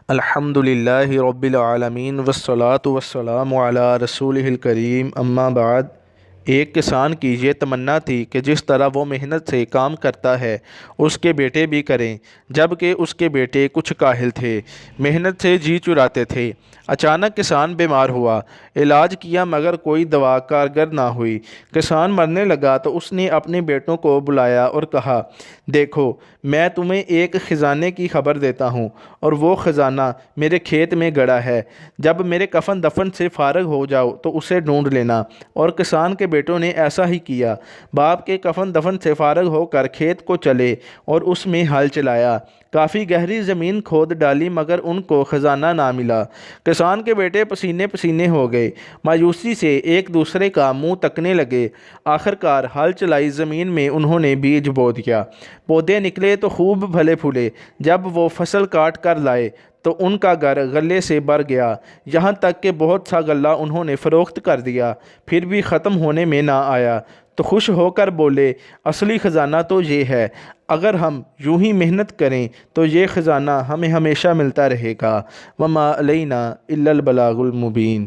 الحمدللہ رب العالمین والصلاة والسلام علی رسولہ الکریم اما بعد۔ ایک کسان کی یہ تمنا تھی کہ جس طرح وہ محنت سے کام کرتا ہے اس کے بیٹے بھی کریں، جبکہ اس کے بیٹے کچھ کاہل تھے، محنت سے جی چراتے تھے۔ اچانک کسان بیمار ہوا، علاج کیا مگر کوئی دوا کارگر نہ ہوئی۔ کسان مرنے لگا تو اس نے اپنے بیٹوں کو بلایا اور کہا، دیکھو میں تمہیں ایک خزانے کی خبر دیتا ہوں، اور وہ خزانہ میرے کھیت میں گڑا ہے۔ جب میرے کفن دفن سے فارغ ہو جاؤ تو اسے ڈھونڈ لینا۔ اور کسان کے بیٹوں نے ایسا ہی کیا۔ باپ کے کفن دفن سے فارغ ہو کر کھیت کو چلے اور اس میں ہل چلایا۔ کافی گہری زمین کھود ڈالی مگر ان کو خزانہ نہ ملا۔ کسان کے بیٹے پسینے پسینے ہو گئے، مایوسی سے ایک دوسرے کا منہ تکنے لگے۔ آخرکار ہل چلائی زمین میں انہوں نے بیج بو دیا۔ پودے نکلے تو خوب پھلے پھولے۔ جب وہ فصل کاٹ کر لائے تو ان کا گھر غلے سے بھر گیا، یہاں تک کہ بہت سا غلہ انہوں نے فروخت کر دیا، پھر بھی ختم ہونے میں نہ آیا۔ تو خوش ہو کر بولے، اصلی خزانہ تو یہ ہے، اگر ہم یوں ہی محنت کریں تو یہ خزانہ ہمیں ہمیشہ ملتا رہے گا۔ وما علینا الا البلاغ المبین۔